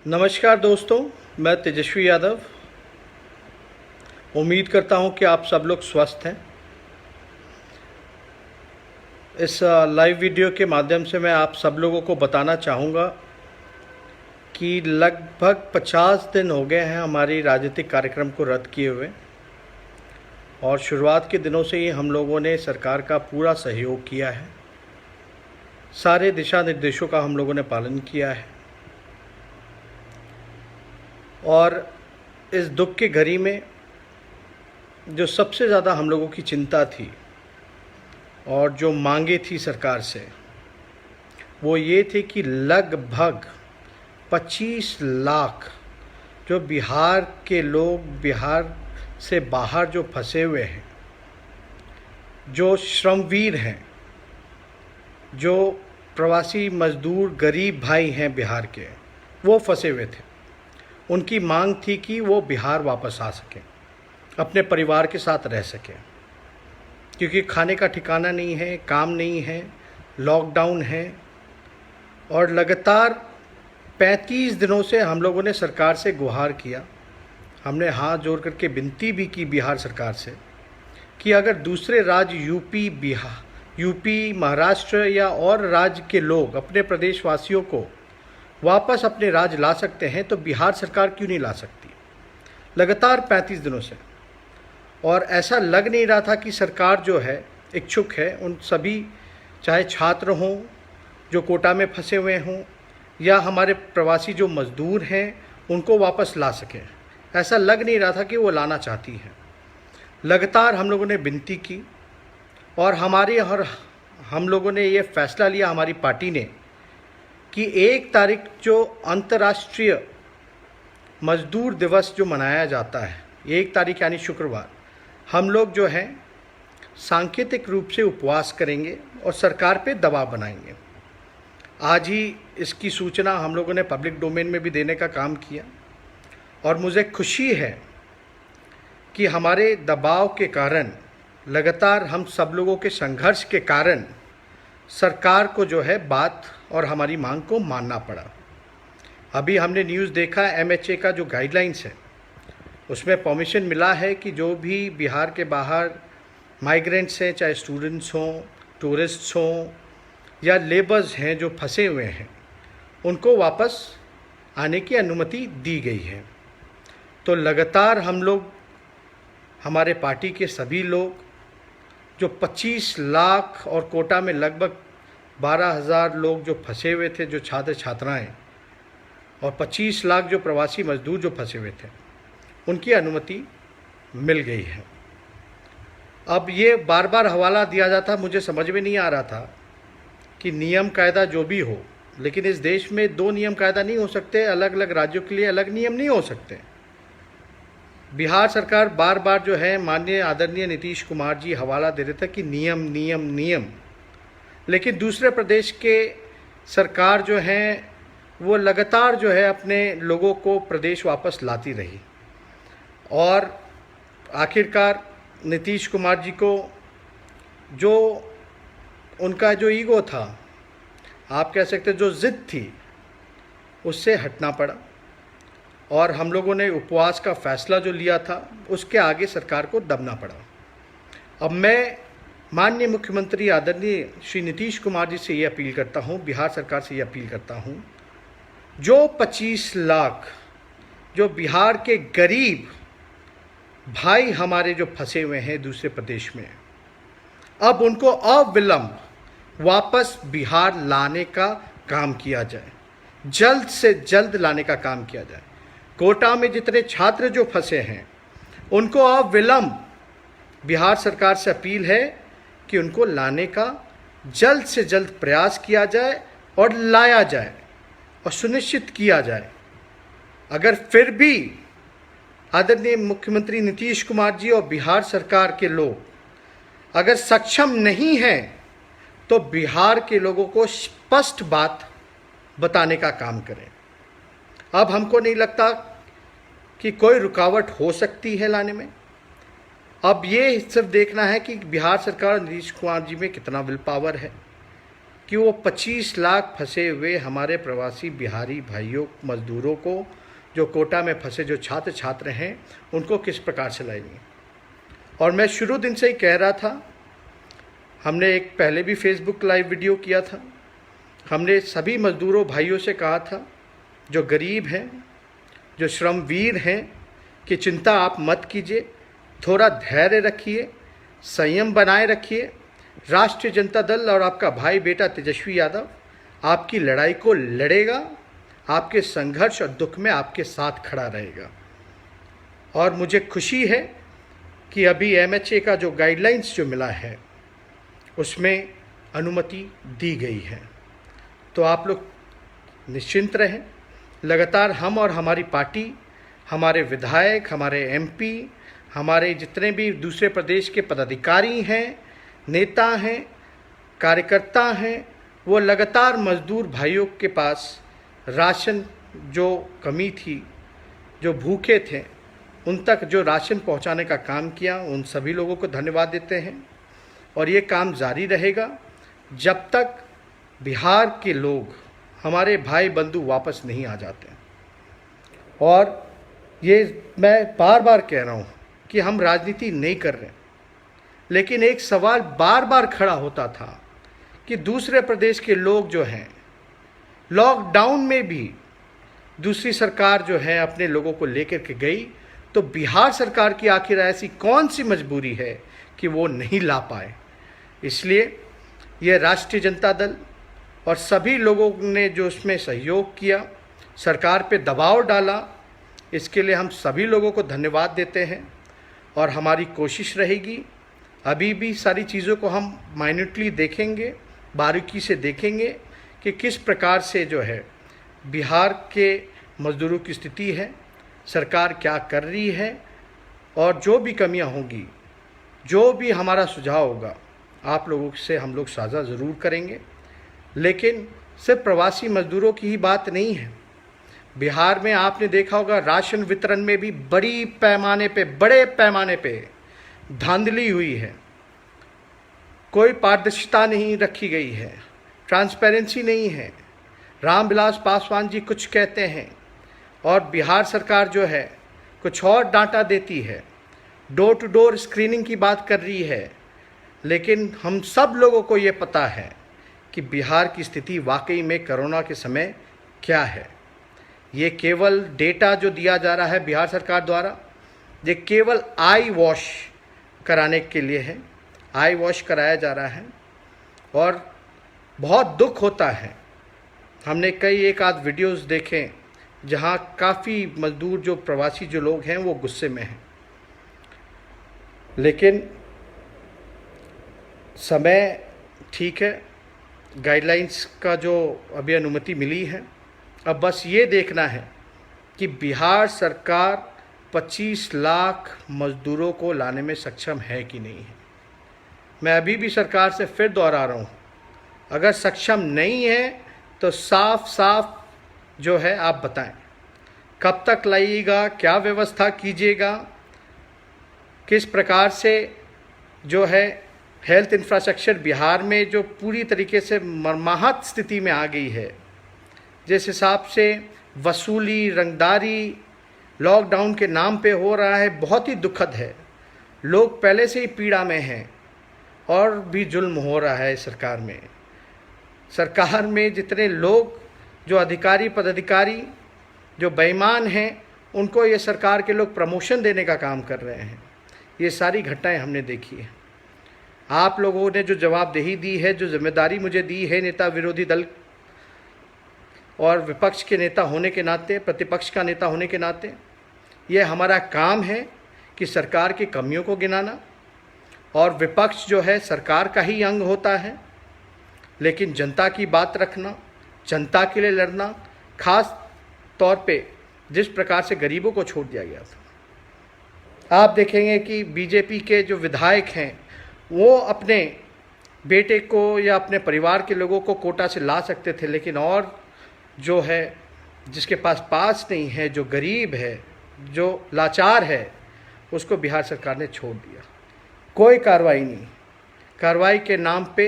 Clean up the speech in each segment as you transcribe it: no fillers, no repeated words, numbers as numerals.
नमस्कार दोस्तों, मैं तेजस्वी यादव। उम्मीद करता हूं कि आप सब लोग स्वस्थ हैं। इस लाइव वीडियो के माध्यम से मैं आप सब लोगों को बताना चाहूँगा कि लगभग 50 दिन हो गए हैं हमारी राजनीतिक कार्यक्रम को रद्द किए हुए, और शुरुआत के दिनों से ही हम लोगों ने सरकार का पूरा सहयोग किया है। सारे दिशा निर्देशों का हम लोगों ने पालन किया है, और इस दुख की घड़ी में जो सबसे ज़्यादा हम लोगों की चिंता थी और जो मांगे थी सरकार से, वो ये थे कि लगभग 25 लाख जो बिहार के लोग, बिहार से बाहर जो फंसे हुए हैं, जो श्रमवीर हैं, जो प्रवासी मजदूर गरीब भाई हैं बिहार के, वो फंसे हुए थे। उनकी मांग थी कि वो बिहार वापस आ सकें, अपने परिवार के साथ रह सकें, क्योंकि खाने का ठिकाना नहीं है, काम नहीं है, लॉकडाउन है। और लगातार 35 दिनों से हम लोगों ने सरकार से गुहार किया, हमने हाथ जोड़ करके विनती भी की बिहार सरकार से कि अगर दूसरे राज्य यूपी, महाराष्ट्र या और राज्य के लोग अपने प्रदेशवासियों को वापस अपने राज्य ला सकते हैं तो बिहार सरकार क्यों नहीं ला सकती। लगातार 35 दिनों से, और ऐसा लग नहीं रहा था कि सरकार जो है इच्छुक है उन सभी, चाहे छात्र हों जो कोटा में फंसे हुए हों या हमारे प्रवासी जो मज़दूर हैं, उनको वापस ला सकें। ऐसा लग नहीं रहा था कि वो लाना चाहती है। लगातार हम लोगों ने विनती की, और हम लोगों ने ये फ़ैसला लिया, हमारी पार्टी ने, कि 1 तारीख जो अंतर्राष्ट्रीय मज़दूर दिवस जो मनाया जाता है, 1 तारीख यानी शुक्रवार, हम लोग जो है सांकेतिक रूप से उपवास करेंगे और सरकार पे दबाव बनाएंगे। आज ही इसकी सूचना हम लोगों ने पब्लिक डोमेन में भी देने का काम किया, और मुझे खुशी है कि हमारे दबाव के कारण, लगातार हम सब लोगों के संघर्ष के कारण सरकार को जो है बात और हमारी मांग को मानना पड़ा। अभी हमने न्यूज़ देखा, MHA का जो गाइडलाइंस है उसमें परमिशन मिला है कि जो भी बिहार के बाहर माइग्रेंट्स हैं, चाहे स्टूडेंट्स हों, टूरिस्ट्स हों या लेबर्स हैं जो फंसे हुए हैं, उनको वापस आने की अनुमति दी गई है। तो लगातार हम लोग, हमारे पार्टी के सभी लोग, जो 25 लाख और कोटा में लगभग 12,000 लोग जो फंसे हुए थे, जो छात्र छात्राएं, और 25 लाख जो प्रवासी मजदूर जो फंसे हुए थे, उनकी अनुमति मिल गई है। अब ये बार बार हवाला दिया जाता, मुझे समझ में नहीं आ रहा था कि नियम कायदा जो भी हो, लेकिन इस देश में 2 नियम कायदा नहीं हो सकते, अलग अलग राज्यों के लिए अलग नियम नहीं हो सकते। बिहार सरकार बार बार जो है माननीय आदरणीय नीतीश कुमार जी हवाला दे रहे थे कि नियम नियम नियम, लेकिन दूसरे प्रदेश के सरकार जो है वो लगातार जो है अपने लोगों को प्रदेश वापस लाती रही, और आखिरकार नीतीश कुमार जी को जो उनका जो ईगो था, आप कह सकते जो जिद थी, उससे हटना पड़ा, और हम लोगों ने उपवास का फैसला जो लिया था उसके आगे सरकार को दबना पड़ा। अब मैं माननीय मुख्यमंत्री आदरणीय श्री नीतीश कुमार जी से ये अपील करता हूँ, बिहार सरकार से ये अपील करता हूँ, जो 25 लाख जो बिहार के गरीब भाई हमारे जो फंसे हुए हैं दूसरे प्रदेश में, अब उनको अविलंब वापस बिहार लाने का काम किया जाए, जल्द से जल्द लाने का काम किया जाए। कोटा में जितने छात्र जो फंसे हैं, उनको अविलंब बिहार सरकार से अपील है कि उनको लाने का जल्द से जल्द प्रयास किया जाए और लाया जाए और सुनिश्चित किया जाए। अगर फिर भी आदरणीय मुख्यमंत्री नीतीश कुमार जी और बिहार सरकार के लोग अगर सक्षम नहीं हैं, तो बिहार के लोगों को स्पष्ट बात बताने का काम करें। अब हमको नहीं लगता कि कोई रुकावट हो सकती है लाने में। अब ये सिर्फ देखना है कि बिहार सरकार नीतीश कुमार जी में कितना विल पावर है, कि वो 25 लाख फंसे हुए हमारे प्रवासी बिहारी भाइयों मजदूरों को, जो कोटा में फंसे जो छात्र छात्र हैं, उनको किस प्रकार से लाएंगे। और मैं शुरू दिन से ही कह रहा था, हमने एक पहले भी फेसबुक लाइव वीडियो किया था, हमने सभी मजदूरों भाइयों से कहा था जो गरीब हैं, जो श्रमवीर हैं, कि चिंता आप मत कीजिए, थोड़ा धैर्य रखिए, संयम बनाए रखिए। राष्ट्रीय जनता दल और आपका भाई बेटा तेजस्वी यादव आपकी लड़ाई को लड़ेगा, आपके संघर्ष और दुख में आपके साथ खड़ा रहेगा। और मुझे खुशी है कि अभी MHA का जो गाइडलाइंस जो मिला है उसमें अनुमति दी गई है। तो आप लोग निश्चिंत रहें। लगातार हम और हमारी पार्टी, हमारे विधायक, हमारे MP, हमारे जितने भी दूसरे प्रदेश के पदाधिकारी हैं, नेता हैं, कार्यकर्ता हैं, वो लगातार मजदूर भाइयों के पास राशन जो कमी थी, जो भूखे थे, उन तक जो राशन पहुंचाने का काम किया, उन सभी लोगों को धन्यवाद देते हैं। और ये काम जारी रहेगा जब तक बिहार के लोग, हमारे भाई बंधु वापस नहीं आ जाते। और ये मैं बार बार कह रहा हूँ कि हम राजनीति नहीं कर रहे, लेकिन एक सवाल बार बार खड़ा होता था कि दूसरे प्रदेश के लोग जो हैं, लॉकडाउन में भी दूसरी सरकार जो है अपने लोगों को लेकर के गई, तो बिहार सरकार की आखिर ऐसी कौन सी मजबूरी है कि वो नहीं ला पाए। इसलिए ये राष्ट्रीय जनता दल और सभी लोगों ने जो उसमें सहयोग किया, सरकार पे दबाव डाला, इसके लिए हम सभी लोगों को धन्यवाद देते हैं। और हमारी कोशिश रहेगी, अभी भी सारी चीज़ों को हम माइन्यूटली देखेंगे, बारीकी से देखेंगे कि किस प्रकार से जो है बिहार के मज़दूरों की स्थिति है, सरकार क्या कर रही है, और जो भी कमियां होंगी, जो भी हमारा सुझाव होगा, आप लोगों से हम लोग साझा ज़रूर करेंगे। लेकिन सिर्फ प्रवासी मजदूरों की ही बात नहीं है। बिहार में आपने देखा होगा राशन वितरण में भी बड़े पैमाने पे धांधली हुई है। कोई पारदर्शिता नहीं रखी गई है, ट्रांसपेरेंसी नहीं है। रामविलास पासवान जी कुछ कहते हैं और बिहार सरकार जो है कुछ और डांटा देती है, डोर टू डोर स्क्रीनिंग की बात कर रही है। लेकिन हम सब लोगों को ये पता है कि बिहार की स्थिति वाकई में कोरोना के समय क्या है। ये केवल डेटा जो दिया जा रहा है बिहार सरकार द्वारा, ये केवल आई वॉश कराने के लिए है। आई वॉश कराया जा रहा है और बहुत दुख होता है। हमने कई एक आध वीडियोस देखे जहां काफ़ी मजदूर जो प्रवासी जो लोग हैं वो गुस्से में हैं। लेकिन समय ठीक है, गाइडलाइंस का जो अभी अनुमति मिली है, अब बस ये देखना है कि बिहार सरकार 25 लाख मजदूरों को लाने में सक्षम है कि नहीं है। मैं अभी भी सरकार से फिर दोहरा रहा हूँ, अगर सक्षम नहीं है तो साफ साफ जो है आप बताएं, कब तक लाइएगा, क्या व्यवस्था कीजिएगा, किस प्रकार से जो है हेल्थ इंफ्रास्ट्रक्चर बिहार में जो पूरी तरीके से मरमाहत स्थिति में आ गई है, जिस हिसाब से वसूली, रंगदारी लॉकडाउन के नाम पे हो रहा है, बहुत ही दुखद है। लोग पहले से ही पीड़ा में हैं और भी जुल्म हो रहा है सरकार में। सरकार में जितने लोग जो अधिकारी पदाधिकारी जो बेईमान हैं, उनको ये सरकार के लोग प्रमोशन देने का काम कर रहे हैं। ये सारी घटनाएं हमने देखी है। आप लोगों ने जो जवाबदेही दी है, जो जिम्मेदारी मुझे दी है नेता विरोधी दल और विपक्ष के नेता होने के नाते, प्रतिपक्ष का नेता होने के नाते, ये हमारा काम है कि सरकार की कमियों को गिनाना। और विपक्ष जो है सरकार का ही अंग होता है, लेकिन जनता की बात रखना, जनता के लिए लड़ना, खास तौर पे जिस प्रकार से गरीबों को छोड़ दिया गया था। आप देखेंगे कि बीजेपी के जो विधायक हैं वो अपने बेटे को या अपने परिवार के लोगों को कोटा से ला सकते थे, लेकिन और जो है जिसके पास नहीं है, जो गरीब है, जो लाचार है, उसको बिहार सरकार ने छोड़ दिया। कोई कार्रवाई नहीं। कार्रवाई के नाम पे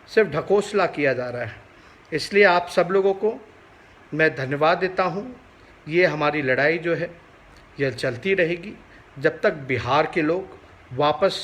सिर्फ ढकोसला किया जा रहा है। इसलिए आप सब लोगों को मैं धन्यवाद देता हूँ। ये हमारी लड़ाई जो है यह चलती रहेगी जब तक बिहार के लोग वापस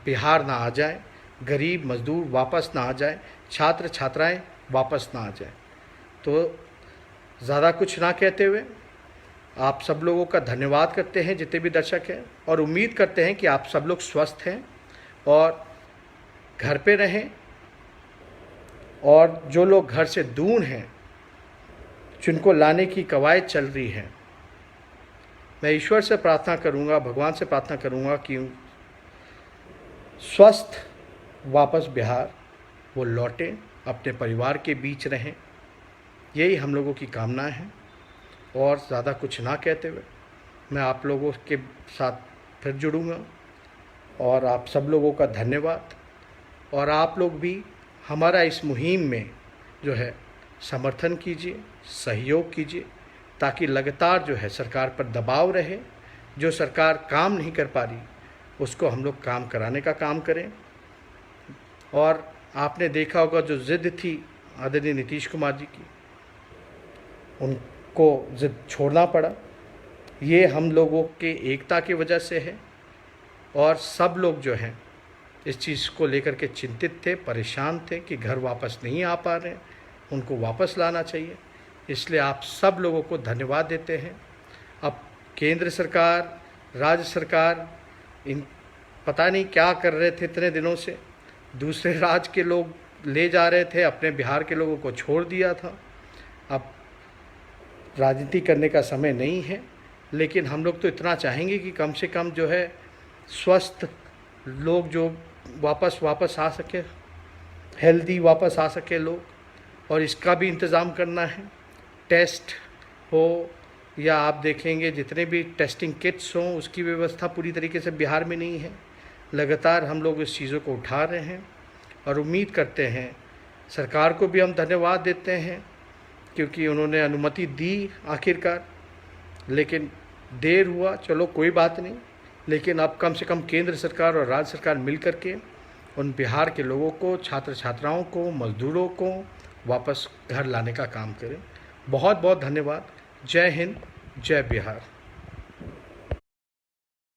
बिहार ना आ जाए, गरीब मजदूर वापस ना आ जाए, छात्र छात्राएं वापस ना आ जाए। तो ज़्यादा कुछ ना कहते हुए आप सब लोगों का धन्यवाद करते हैं जितने भी दर्शक हैं, और उम्मीद करते हैं कि आप सब लोग स्वस्थ हैं और घर पे रहें। और जो लोग घर से दूर हैं, जिनको लाने की कवायद चल रही है, मैं ईश्वर से प्रार्थना करूंगा, भगवान से प्रार्थना करूंगा कि स्वस्थ वापस बिहार वो लौटें, अपने परिवार के बीच रहें। यही हम लोगों की कामना है। और ज़्यादा कुछ ना कहते हुए मैं आप लोगों के साथ फिर जुड़ूंगा। और आप सब लोगों का धन्यवाद। और आप लोग भी हमारा इस मुहिम में जो है समर्थन कीजिए, सहयोग कीजिए, ताकि लगातार जो है सरकार पर दबाव रहे। जो सरकार काम नहीं कर पा रही उसको हम लोग काम कराने का काम करें। और आपने देखा होगा जो ज़िद थी आदरणीय नीतीश कुमार जी की, उनको ज़िद छोड़ना पड़ा। ये हम लोगों के एकता की वजह से है। और सब लोग जो हैं इस चीज़ को लेकर के चिंतित थे, परेशान थे कि घर वापस नहीं आ पा रहे हैं, उनको वापस लाना चाहिए। इसलिए आप सब लोगों को धन्यवाद देते हैं। अब केंद्र सरकार, राज्य सरकार इन पता नहीं क्या कर रहे थे इतने दिनों से, दूसरे राज्य के लोग ले जा रहे थे, अपने बिहार के लोगों को छोड़ दिया था। अब राजनीति करने का समय नहीं है, लेकिन हम लोग तो इतना चाहेंगे कि कम से कम जो है स्वस्थ लोग जो वापस आ सके, हेल्दी वापस आ सके लोग। और इसका भी इंतज़ाम करना है, टेस्ट हो या आप देखेंगे जितने भी टेस्टिंग किट्स हों, उसकी व्यवस्था पूरी तरीके से बिहार में नहीं है। लगातार हम लोग इस चीज़ों को उठा रहे हैं और उम्मीद करते हैं, सरकार को भी हम धन्यवाद देते हैं क्योंकि उन्होंने अनुमति दी आखिरकार। लेकिन देर हुआ, चलो कोई बात नहीं, लेकिन अब कम से कम केंद्र सरकार और राज्य सरकार मिल कर के उन बिहार के लोगों को, छात्र छात्राओं को, मज़दूरों को वापस घर लाने का काम करें। बहुत बहुत धन्यवाद। जय हिंद, जय बिहार।